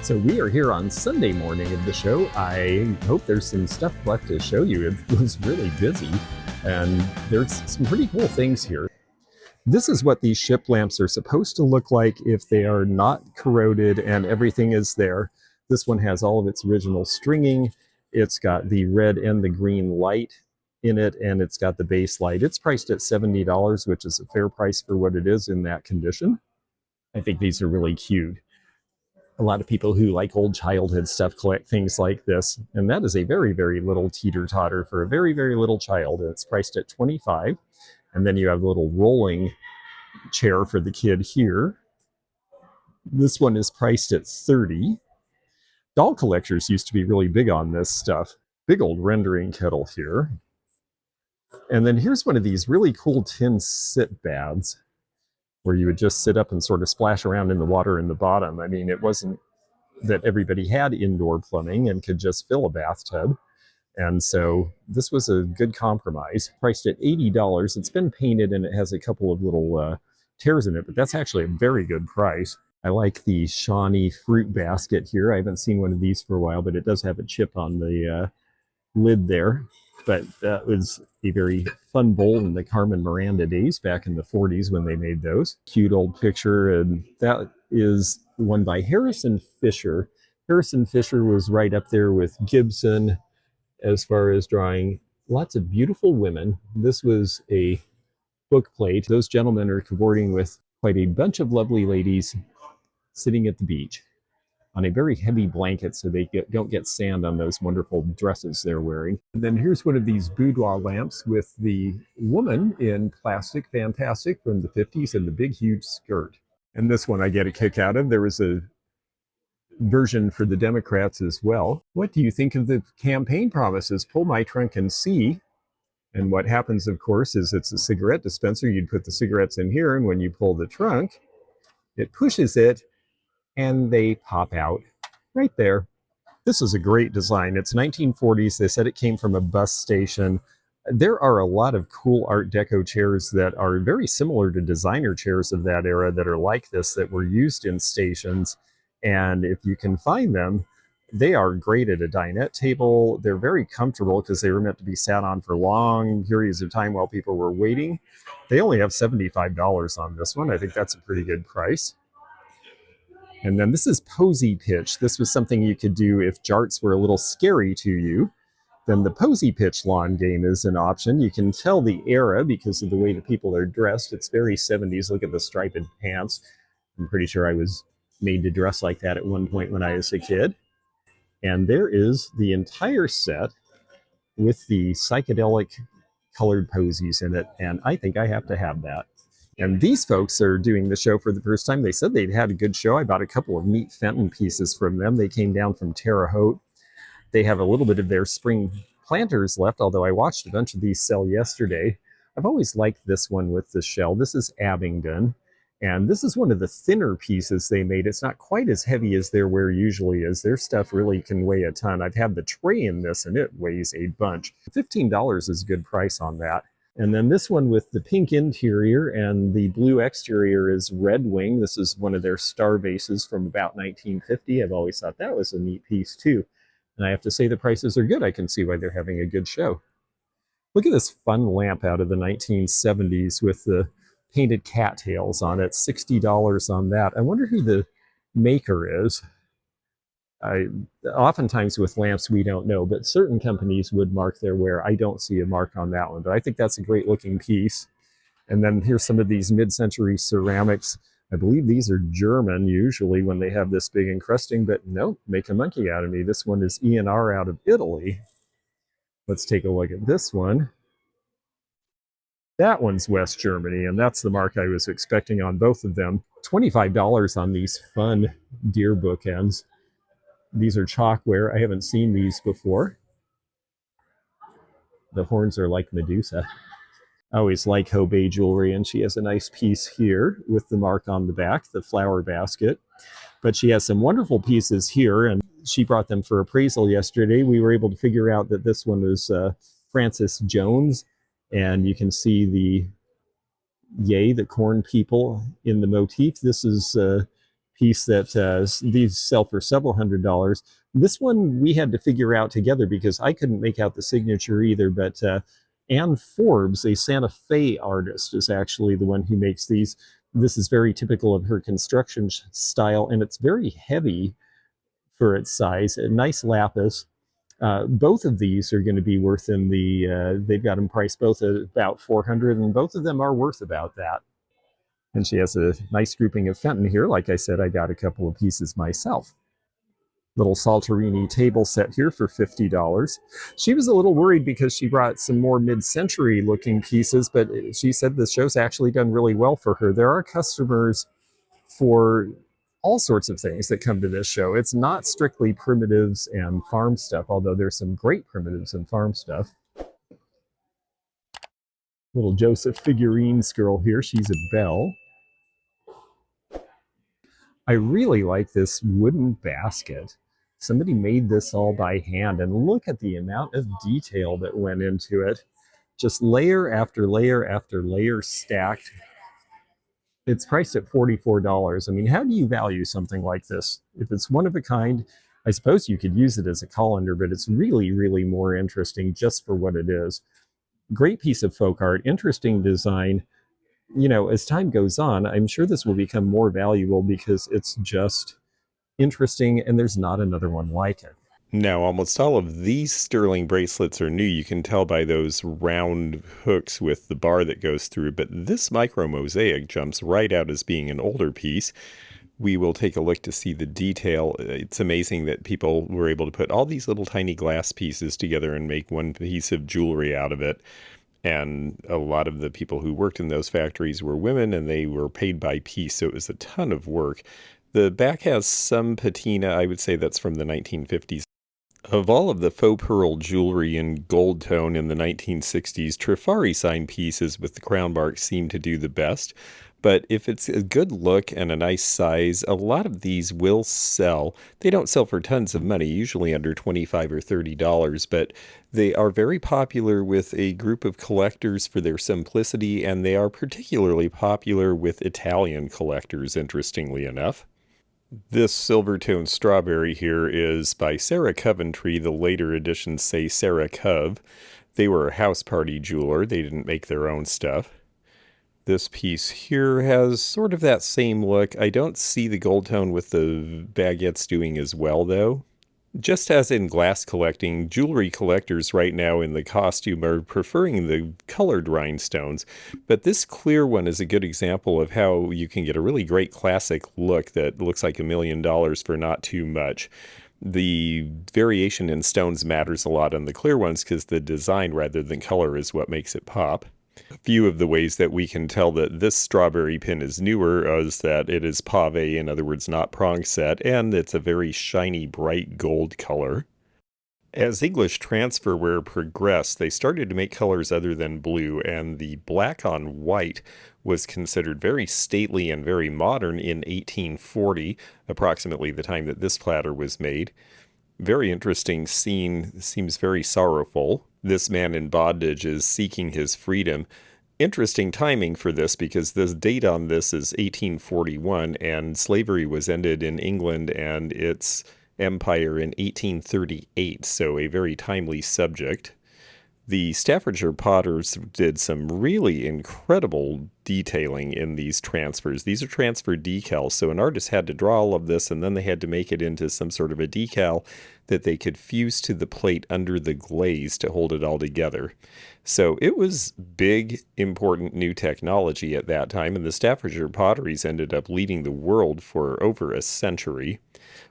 So we are here on Sunday morning of the show. I hope there's some stuff left to show you. It was really busy, and there's some pretty cool things here. This is what these ship lamps are supposed to look like if they are not corroded and everything is there. This one has all of its original stringing. It's got the red and the green light in it, and it's got the base light. It's priced at $70, which is a fair price for what it is in that condition. I think these are really cute. A lot of people who like old childhood stuff collect things like this, and that is a very, very little teeter-totter for a very, very little child. And it's priced at $25. And then you have a little rolling chair for the kid here. This one is priced at $30. Doll collectors used to be really big on this stuff. Big old rendering kettle here. And then here's one of these really cool tin sit baths, where you would just sit up and sort of splash around in the water in the bottom. I mean, it wasn't that everybody had indoor plumbing and could just fill a bathtub. And so this was a good compromise. Priced at $80. It's been painted and it has a couple of little tears in it, but that's actually a very good price. I like the Shawnee fruit basket here. I haven't seen one of these for a while, but it does have a chip on the lid there. But that was a very fun bowl in the Carmen Miranda days back in the 40s when they made those. Cute old picture, and that is one by Harrison Fisher. Harrison Fisher was right up there with Gibson as far as drawing lots of beautiful women. This was a book plate. Those gentlemen are cavorting with quite a bunch of lovely ladies sitting at the beach on a very heavy blanket so they don't get sand on those wonderful dresses they're wearing. And then here's one of these boudoir lamps with the woman in plastic, fantastic, from the 50s, and the big, huge skirt. And this one I get a kick out of. There was a version for the Democrats as well. What do you think of the campaign promises? Pull my trunk and see. And what happens, of course, is it's a cigarette dispenser. You'd put the cigarettes in here, and when you pull the trunk, it pushes it, and they pop out right there. This is a great design. It's 1940s. They said it came from a bus station. There are a lot of cool Art Deco chairs that are very similar to designer chairs of that era that are like this, that were used in stations. And if you can find them, they are great at a dinette table. They're very comfortable because they were meant to be sat on for long periods of time while people were waiting. They only have $75 on this one. I think that's a pretty good price. And then this is Posy Pitch. This was something you could do if jarts were a little scary to you. Then the Posy Pitch lawn game is an option. You can tell the era because of the way the people are dressed. It's very 70s. Look at the striped pants. I'm pretty sure I was made to dress like that at one point when I was a kid. And there is the entire set with the psychedelic colored posies in it. And I think I have to have that. And these folks are doing the show for the first time. They said they'd had a good show. I bought a couple of neat Fenton pieces from them. They came down from Terre Haute. They have a little bit of their spring planters left, although I watched a bunch of these sell yesterday. I've always liked this one with the shell. This is Abingdon. And this is one of the thinner pieces they made. It's not quite as heavy as their ware usually is. Their stuff really can weigh a ton. I've had the tray in this, and it weighs a bunch. $15 is a good price on that. And then this one with the pink interior and the blue exterior is Red Wing. This is one of their star vases from about 1950. I've always thought that was a neat piece too. And I have to say the prices are good. I can see why they're having a good show. Look at this fun lamp out of the 1970s with the painted cattails on it. $60 on that. I wonder who the maker is. Oftentimes with lamps we don't know, but certain companies would mark their wear. I don't see a mark on that one, but I think that's a great looking piece. And then here's some of these mid-century ceramics. I believe these are German usually when they have this big encrusting, but no, make a monkey out of me. This one is E&R out of Italy. Let's take a look at this one. That one's West Germany, and that's the mark I was expecting on both of them. $25 on these fun deer bookends. These are chalkware. I haven't seen these before. The horns are like Medusa. I always like Hobey jewelry, and she has a nice piece here with the mark on the back, the flower basket. But she has some wonderful pieces here, and she brought them for appraisal yesterday. We were able to figure out that this one was Francis Jones, and you can see the corn people in the motif. This is piece that these sell for several $100s. This one we had to figure out together because I couldn't make out the signature either, but Anne Forbes, a Santa Fe artist, is actually the one who makes these. This is very typical of her construction style, and it's very heavy for its size. A nice lapis. Both of these are going to be worth in the, they've got them priced both at about 400, and both of them are worth about that. And she has a nice grouping of Fenton here. Like I said, I got a couple of pieces myself. Little Salterini table set here for $50. She was a little worried because she brought some more mid-century looking pieces, but she said the show's actually done really well for her. There are customers for all sorts of things that come to this show. It's not strictly primitives and farm stuff, although there's some great primitives and farm stuff. Little Joseph figurines girl here. She's a belle. I really like this wooden basket. Somebody made this all by hand, and look at the amount of detail that went into it. Just layer after layer after layer stacked. It's priced at $44. I mean, how do you value something like this? If it's one of a kind, I suppose you could use it as a colander, but it's really, really more interesting just for what it is. Great piece of folk art, interesting design. You know, as time goes on, I'm sure this will become more valuable because it's just interesting and there's not another one like it. Now, almost all of these sterling bracelets are new. You can tell by those round hooks with the bar that goes through, but this micro mosaic jumps right out as being an older piece. We will take a look to see the detail. It's amazing that people were able to put all these little tiny glass pieces together and make one piece of jewelry out of it. And a lot of the people who worked in those factories were women, and they were paid by piece, so it was a ton of work. The back has some patina. I would say that's from the 1950s. Of all of the faux pearl jewelry in gold tone in the 1960s, Trifari sign pieces with the crown bark seem to do the best. But if it's a good look and a nice size, a lot of these will sell. They don't sell for tons of money, usually under $25 or $30, but they are very popular with a group of collectors for their simplicity, and they are particularly popular with Italian collectors, interestingly enough. This Silvertone Strawberry here is by Sarah Coventry. The later editions say Sarah Cove. They were a house party jeweler. They didn't make their own stuff. This piece here has sort of that same look. I don't see the gold tone with the baguettes doing as well, though. Just as in glass collecting, jewelry collectors right now in the costume are preferring the colored rhinestones, but this clear one is a good example of how you can get a really great classic look that looks like $1 million for not too much. The variation in stones matters a lot on the clear ones because the design rather than color is what makes it pop. A few of the ways that we can tell that this strawberry pin is newer is that it is pave, in other words, not prong set, and it's a very shiny, bright gold color. As English transferware progressed, they started to make colors other than blue, and the black on white was considered very stately and very modern in 1840, approximately the time that this platter was made. Very interesting scene, seems very sorrowful. This man in bondage is seeking his freedom. Interesting timing for this because the date on this is 1841 and slavery was ended in England and its empire in 1838, so a very timely subject. The Staffordshire potters did some really incredible detailing in these transfers. These are transfer decals, so an artist had to draw all of this and then they had to make it into some sort of a decal that they could fuse to the plate under the glaze to hold it all together. So it was big, important new technology at that time, and the Staffordshire potteries ended up leading the world for over a century.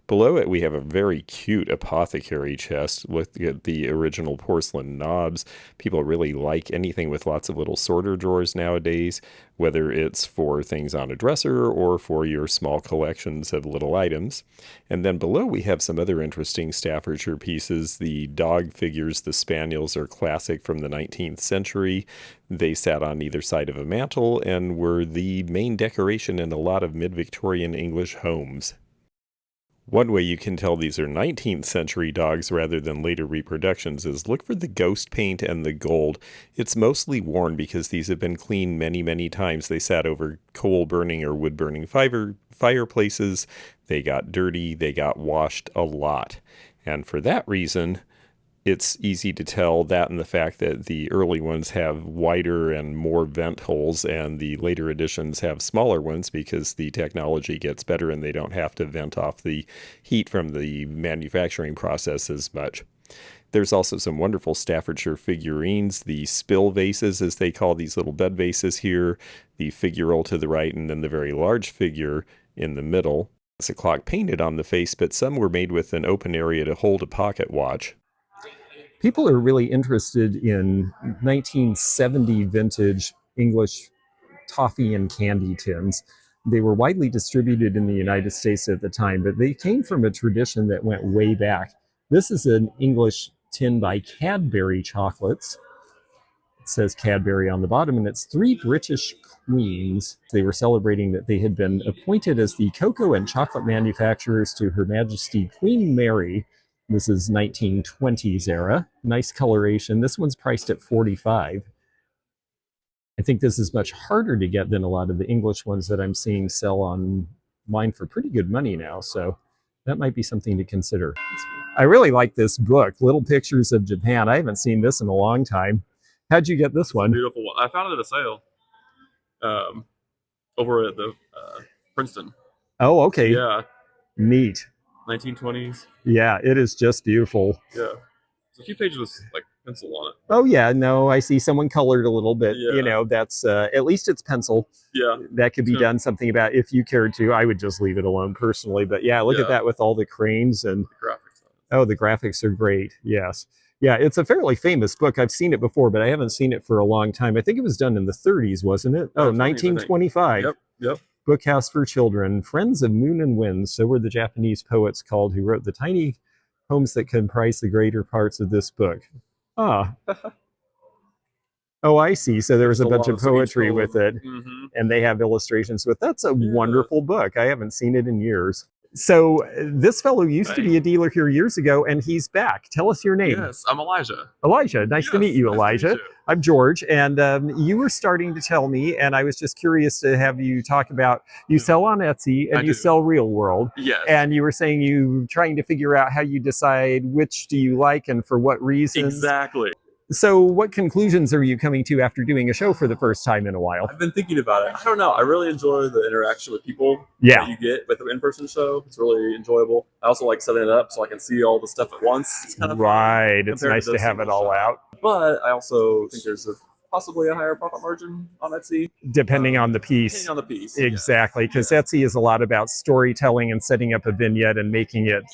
Below it, we have a very cute apothecary chest with the original porcelain knobs. People really like anything with lots of little sorter drawers nowadays, whether it's for things on a dresser or for your small collections of little items. And then below, we have some other interesting Staffordshire pieces. The dog figures, the spaniels, are classic from the 19th century. They sat on either side of a mantel and were the main decoration in a lot of mid-Victorian English homes. One way you can tell these are 19th century dogs rather than later reproductions is look for the ghost paint and the gold. It's mostly worn because these have been cleaned many, many times. They sat over coal burning or wood burning fireplaces. They got dirty. They got washed a lot. And for that reason, it's easy to tell that and the fact that the early ones have wider and more vent holes and the later editions have smaller ones because the technology gets better and they don't have to vent off the heat from the manufacturing process as much. There's also some wonderful Staffordshire figurines, the spill vases, as they call these little bed vases here, the figural to the right, and then the very large figure in the middle. It's a clock painted on the face, but some were made with an open area to hold a pocket watch. People are really interested in 1970 vintage English toffee and candy tins. They were widely distributed in the United States at the time, but they came from a tradition that went way back. This is an English tin by Cadbury Chocolates. It says Cadbury on the bottom, and it's 3 British queens. They were celebrating that they had been appointed as the cocoa and chocolate manufacturers to Her Majesty Queen Mary. This is 1920s era. Nice coloration. This one's priced at $45. I think this is much harder to get than a lot of the English ones that I'm seeing sell online for pretty good money now. So that might be something to consider. I really like this book, Little Pictures of Japan. I haven't seen this in a long time. How'd you get this one? Beautiful one. I found it at a sale over at the Princeton. Oh, okay. Yeah. Neat. 1920s. Yeah, it is just beautiful. Yeah. There's a few pages with like pencil on it. Oh yeah, no, I see someone colored a little bit. Yeah. You know, that's at least it's pencil. Yeah. That could be done something about if you cared to. I would just leave it alone personally. But yeah, look at that with all the cranes and the graphics. Oh, the graphics are great. Yes. Yeah, it's a fairly famous book. I've seen it before, but I haven't seen it for a long time. I think it was done in the 30s, wasn't it? Oh, 1925. Yep. Bookhouse for Children, Friends of Moon and Wind. So were the Japanese poets called who wrote the tiny poems that comprise the greater parts of this book. Ah. Oh, I see. So there was a bunch of poetry with it, and they have illustrations with. That's a wonderful book. I haven't seen it in years. So this fellow used to be a dealer here years ago, and he's back. Tell us your name. Yes, I'm Elijah. Elijah, nice to meet you, Elijah. Nice to meet you. I'm George, and you were starting to tell me, and I was just curious to have you talk about, you sell on Etsy, and you sell Real World. Yes. And you were saying you trying to figure out how you decide which do you like and for what reasons. Exactly. So what conclusions are you coming to after doing a show for the first time in a while? I've been thinking about it. I don't know. I really enjoy the interaction with people that you get with the in-person show. It's really enjoyable. I also like setting it up so I can see all the stuff at once. It's kind of right. It's nice to have it all out. But I also think there's possibly a higher profit margin on Etsy. Depending on the piece. Depending on the piece. Exactly. Because Etsy is a lot about storytelling and setting up a vignette and making it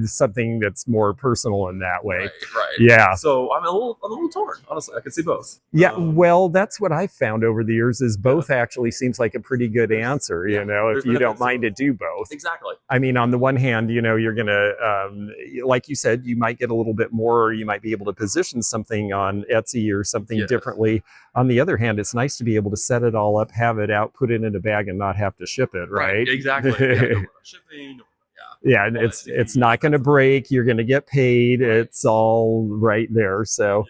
something that's more personal in that way. Right. Yeah. So I'm a little torn, honestly. I can see both. Yeah, well, that's what I've found over the years is both actually seems like a pretty good answer, you know, if you don't mind to do both. Exactly. I mean, on the one hand, you know, you're going to, like you said, you might get a little bit more, or you might be able to position something on Etsy or something differently. On the other hand, it's nice to be able to set it all up, have it out, put it in a bag and not have to ship it, right? Exactly. Shipping. Yeah, and it's not going to break. You're going to get paid. It's all right there. So,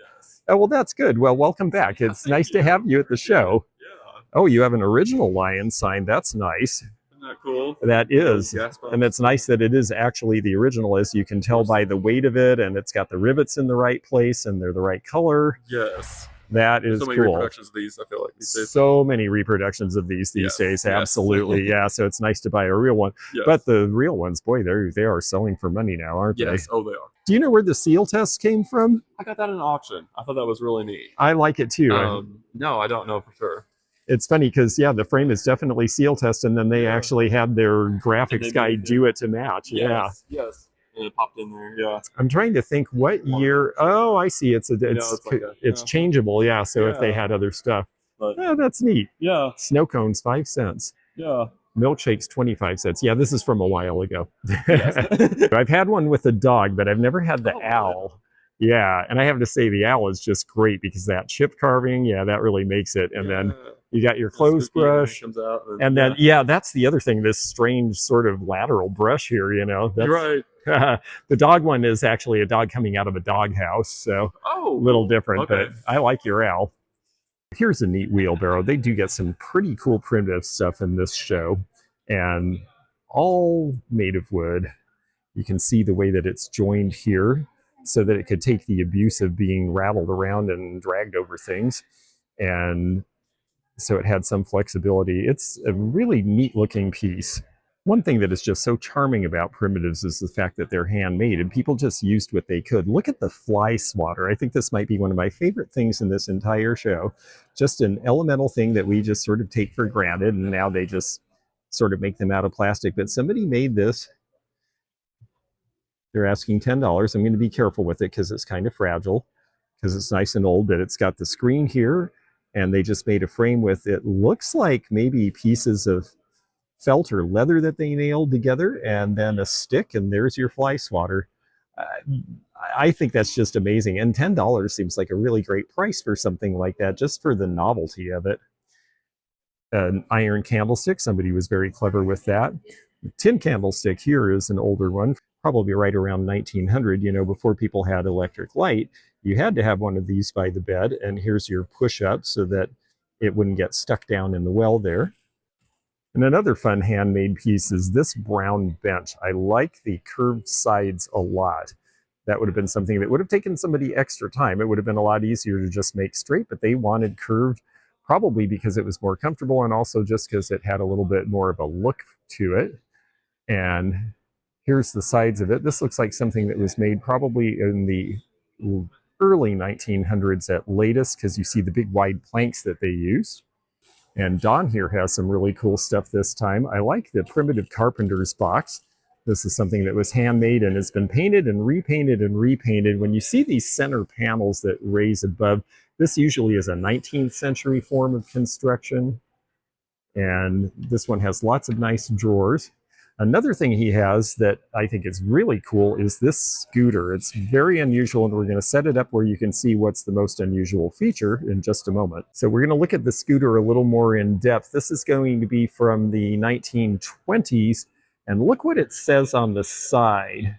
oh, well, that's good. Well, welcome back. It's nice to have you at the show. Yeah. Oh, you have an original lion sign. That's nice. Isn't that cool? That is. And it's nice that it is actually the original, as you can tell by the weight of it, and it's got the rivets in the right place, and they're the right color. Yes. That is so many cool. reproductions of these, I feel like, these days. So many reproductions of these days. Absolutely. Yeah. So it's nice to buy a real one. Yes. But the real ones, boy, they are selling for money now, aren't they? Yes. Oh, they are. Do you know where the seal test came from? I got that in an auction. I thought that was really neat. I like it too. No, I don't know for sure. It's funny because, yeah, the frame is definitely seal test, and then they actually had their graphics guy do it to match. Yes. And it popped in there, I'm trying to think what year. Oh, I see. It's changeable, yeah. So if they had other stuff, that's neat. Yeah. Snow cones 5 cents. Yeah. Milkshakes 25 cents. Yeah, this is from a while ago. I've had one with a dog, but I've never had the owl. Yeah, and I have to say the owl is just great because that chip carving, that really makes it. And then You got your clothes brush. Comes out, and then, yeah, that's the other thing, this strange sort of lateral brush here, you know. That's, you're right. The dog one is actually a dog coming out of a dog house, so a little different, okay. but I like your owl. Here's a neat wheelbarrow. They do get some pretty cool primitive stuff in this show, and all made of wood. You can see the way that it's joined here so that it could take the abuse of being rattled around and dragged over things. And so it had some flexibility. It's a really neat looking piece. One thing that is just so charming about primitives is the fact that they're handmade and people just used what they could. Look at the fly swatter. I think this might be one of my favorite things in this entire show. Just an elemental thing that we just sort of take for granted, and now they just sort of make them out of plastic. But somebody made this. They're asking $10. I'm going to be careful with it because it's kind of fragile, because it's nice and old, but it's got the screen here, and they just made a frame with, it looks like maybe pieces of felt or leather that they nailed together, and then a stick, and there's your fly swatter. I think that's just amazing, and $10 seems like a really great price for something like that, just for the novelty of it. An iron candlestick, somebody was very clever with that. The tin candlestick here is an older one, probably right around 1900, you know, before people had electric light. You had to have one of these by the bed, and here's your push-up so that it wouldn't get stuck down in the well there. And another fun handmade piece is this brown bench. I like the curved sides a lot. That would have been something that would have taken somebody extra time. It would have been a lot easier to just make straight, but they wanted curved, probably because it was more comfortable and also just because it had a little bit more of a look to it. And here's the sides of it. This looks like something that was made probably in the early 1900s at latest, because you see the big wide planks that they used. And Don here has some really cool stuff this time. I like the primitive carpenter's box. This is something that was handmade and has been painted and repainted and repainted. When you see these center panels that raise above, this usually is a 19th century form of construction. And this one has lots of nice drawers. Another thing he has that I think is really cool is this scooter. It's very unusual, and we're going to set it up where you can see what's the most unusual feature in just a moment. So we're going to look at the scooter a little more in depth. This is going to be from the 1920s, and look what it says on the side.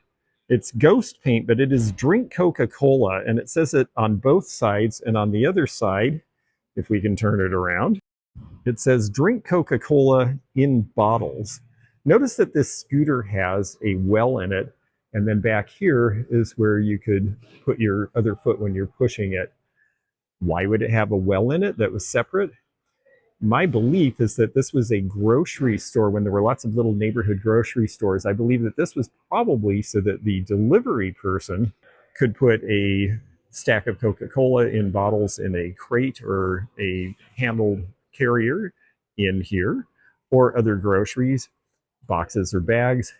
It's ghost paint, but it is drink Coca-Cola, and it says it on both sides, and on the other side, if we can turn it around, it says drink Coca-Cola in bottles. Notice that this scooter has a well in it, and then back here is where you could put your other foot when you're pushing it. Why would it have a well in it that was separate? My belief is that this was a grocery store when there were lots of little neighborhood grocery stores. I believe that this was probably so that the delivery person could put a stack of Coca-Cola in bottles in a crate or a handled carrier in here, or other groceries, boxes or bags,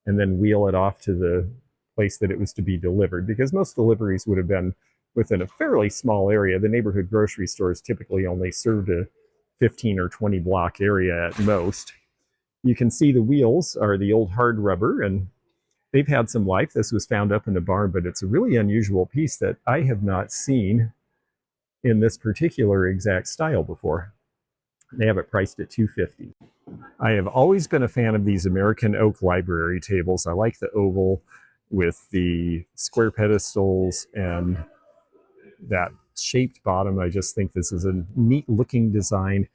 and then wheel it off to the place that it was to be delivered, because most deliveries would have been within a fairly small area. The neighborhood grocery stores typically only served a 15 or 20 block area at most. You can see the wheels are the old hard rubber, and they've had some life. This was found up in a barn, but it's a really unusual piece that I have not seen in this particular exact style before. They have it priced at $250. I have always been a fan of these American oak library tables. I like the oval with the square pedestals and that shaped bottom. I just think this is a neat looking design.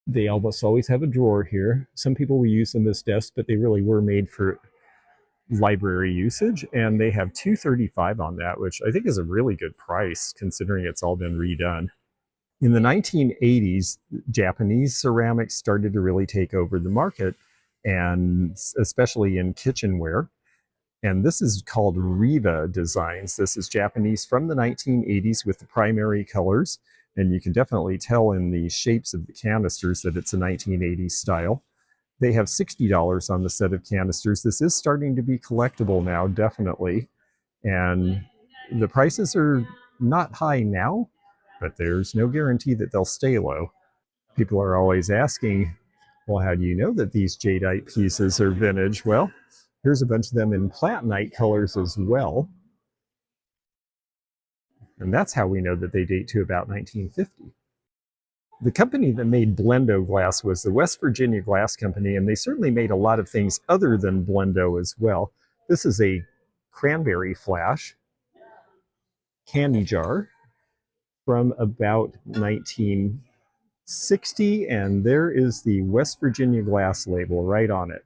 They almost always have a drawer here. Some people will use them as desks, but they really were made for library usage, and they have $235 on that, which I think is a really good price considering it's all been redone. In the 1980s, Japanese ceramics started to really take over the market, and especially in kitchenware. And this is called Riva designs. This is Japanese from the 1980s with the primary colors. And you can definitely tell in the shapes of the canisters that it's a 1980s style. They have $60 on the set of canisters. This is starting to be collectible now, definitely. And the prices are not high now, but there's no guarantee that they'll stay low. People are always asking, well, how do you know that these jadeite pieces are vintage? Well, here's a bunch of them in platinite colors as well. And that's how we know that they date to about 1950. The company that made Blendo glass was the West Virginia Glass Company, and they certainly made a lot of things other than Blendo as well. This is a cranberry flash candy jar from about 1960, and there is the West Virginia Glass label right on it.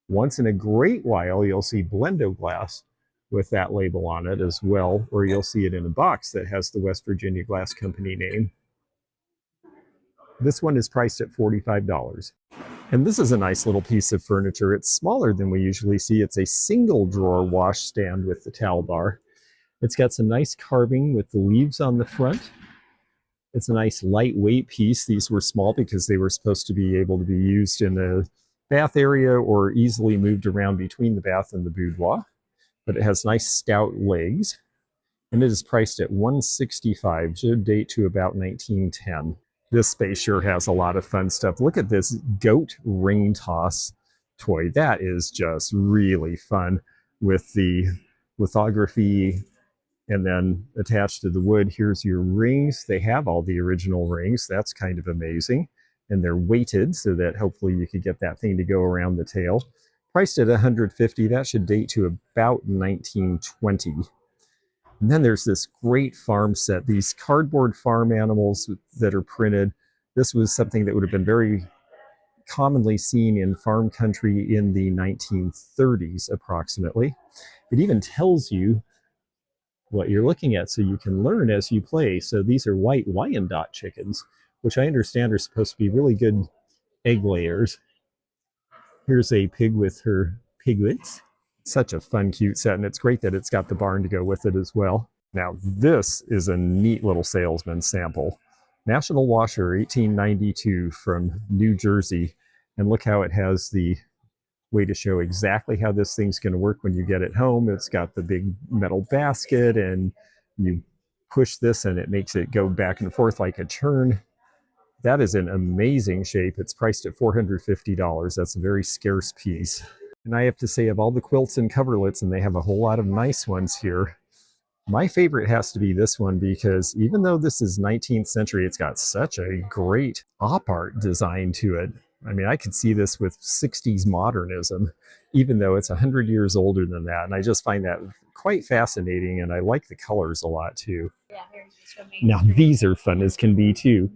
Once in a great while, you'll see Blendo glass with that label on it as well, or you'll see it in a box that has the West Virginia Glass Company name. This one is priced at $45. And this is a nice little piece of furniture. It's smaller than we usually see. It's a single drawer washstand with the towel bar. It's got some nice carving with the leaves on the front. It's a nice lightweight piece. These were small because they were supposed to be able to be used in the bath area or easily moved around between the bath and the boudoir. But it has nice stout legs, and it is priced at $165, should date to about 1910. This space sure has a lot of fun stuff. Look at this goat ring toss toy. That is just really fun with the lithography, and then attached to the wood, here's your rings. They have all the original rings. That's kind of amazing. And they're weighted so that hopefully you could get that thing to go around the tail. Priced at $150, that should date to about 1920. And then there's this great farm set, these cardboard farm animals that are printed. This was something that would have been very commonly seen in farm country in the 1930s, approximately. It even tells you what you're looking at so you can learn as you play. So these are white Wyandotte chickens, which I understand are supposed to be really good egg layers. Here's a pig with her piglets. Such a fun, cute set, and it's great that it's got the barn to go with it as well. Now, this is a neat little salesman sample. National Washer, 1892, from New Jersey. And look how it has the way to show exactly how this thing's going to work when you get it home. It's got the big metal basket, and you push this and it makes it go back and forth like a churn. That is in amazing shape. It's priced at $450. That's a very scarce piece. And I have to say, of all the quilts and coverlets, and they have a whole lot of nice ones here, my favorite has to be this one, because even though this is 19th century, it's got such a great op art design to it. I mean, I could see this with 60s modernism, even though it's 100 years older than that. And I just find that quite fascinating, and I like the colors a lot too. Now, these are fun as can be too.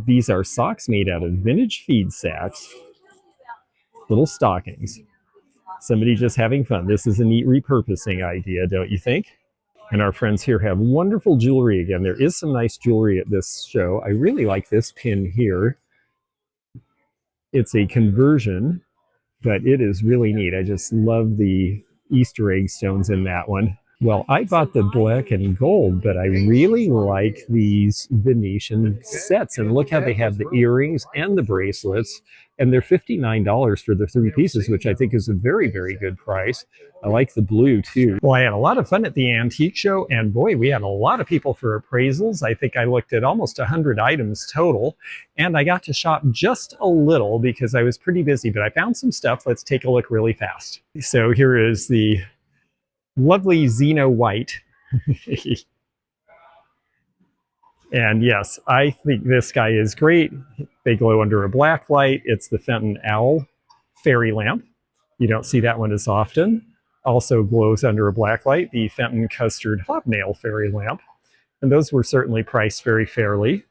These are socks made out of vintage feed sacks, little stockings. Somebody just having fun. This is a neat repurposing idea, don't you think? And our friends here have wonderful jewelry again. There is some nice jewelry at this show. I really like this pin here. It's a conversion, but it is really neat. I just love the Easter egg stones in that one. Well, I bought the black and gold, but I really like these Venetian sets. And look how they have the earrings and the bracelets. And they're $59 for the 3 pieces, which I think is a very, very good price. I like the blue too. Well, I had a lot of fun at the antique show, and boy, we had a lot of people for appraisals. I think I looked at almost 100 items total, and I got to shop just a little because I was pretty busy, but I found some stuff. Let's take a look really fast. So here is the lovely Xeno White. And yes, I think this guy is great. They glow under a black light. It's the Fenton Owl fairy lamp. You don't see that one as often. Also glows under a black light, the Fenton Custard Hobnail fairy lamp. And those were certainly priced very fairly.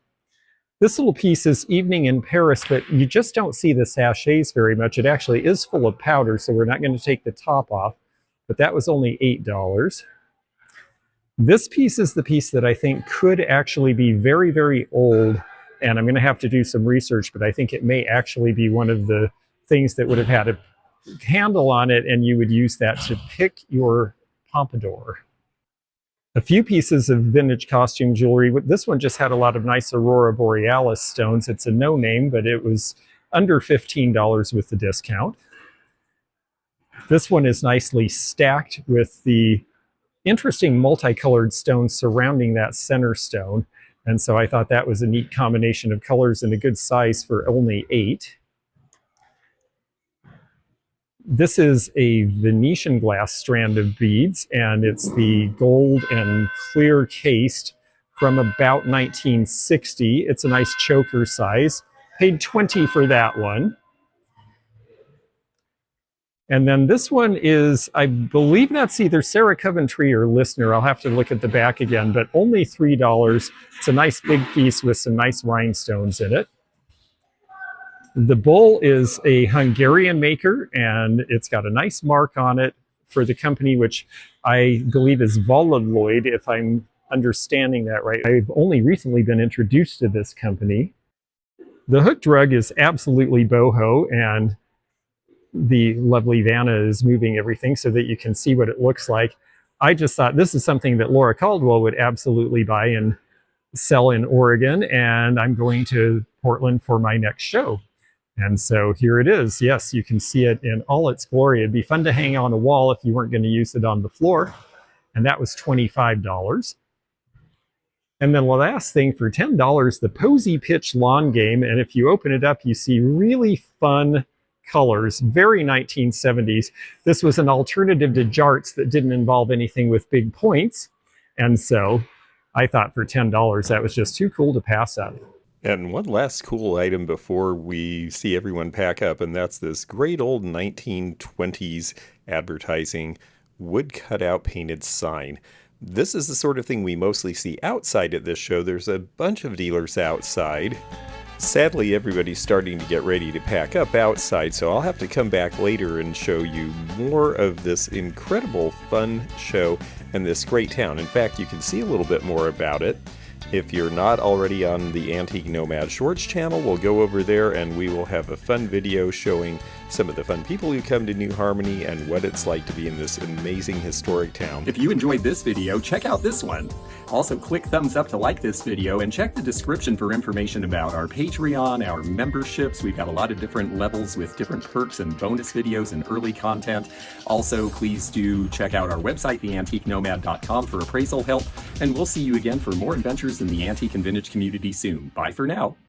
This little piece is Evening in Paris, but you just don't see the sachets very much. It actually is full of powder, so we're not going to take the top off. But that was only $8. This piece is the piece that I think could actually be very, very old, and I'm going to have to do some research, but I think it may actually be one of the things that would have had a handle on it, and you would use that to pick your pompadour. A few pieces of vintage costume jewelry. This one just had a lot of nice Aurora Borealis stones. It's a no name, but it was under $15 with the discount. This one is nicely stacked with the interesting multicolored stones surrounding that center stone. And so I thought that was a neat combination of colors and a good size for only $8. This is a Venetian glass strand of beads, and it's the gold and clear cased from about 1960. It's a nice choker size. Paid $20 for that one. And then this one is, I believe that's either Sarah Coventry or Listener. I'll have to look at the back again, but only $3. It's a nice big piece with some nice rhinestones in it. The bowl is a Hungarian maker, and it's got a nice mark on it for the company, which I believe is Volaloid, if I'm understanding that right. I've only recently been introduced to this company. The hooked rug is absolutely boho, and the lovely Vanna is moving everything so that you can see what it looks like. I just thought this is something that Laura Caldwell would absolutely buy and sell in Oregon, and I'm going to Portland for my next show. And so here it is. Yes, you can see it in all its glory. It'd be fun to hang on a wall if you weren't going to use it on the floor. And that was $25. And then the last thing for $10, the Posy Pitch Lawn Game. And if you open it up, you see really fun colors, very 1970s. This was an alternative to Jarts that didn't involve anything with big points. And so I thought for $10, that was just too cool to pass up. And one last cool item before we see everyone pack up, and that's this great old 1920s advertising wood cutout painted sign. This is the sort of thing we mostly see outside at this show. There's a bunch of dealers outside. Sadly, everybody's starting to get ready to pack up outside, so I'll have to come back later and show you more of this incredible fun show and this great town. In fact, you can see a little bit more about it. If you're not already on the Antique Nomad Shorts channel, we'll go over there and we will have a fun video showing some of the fun people who come to New Harmony and what it's like to be in this amazing historic town. If you enjoyed this video, check out this one. Also, click thumbs up to like this video and check the description for information about our Patreon, our memberships. We've got a lot of different levels with different perks and bonus videos and early content. Also, please do check out our website, theantiquenomad.com, for appraisal help. And we'll see you again for more adventures in the antique and vintage community soon. Bye for now.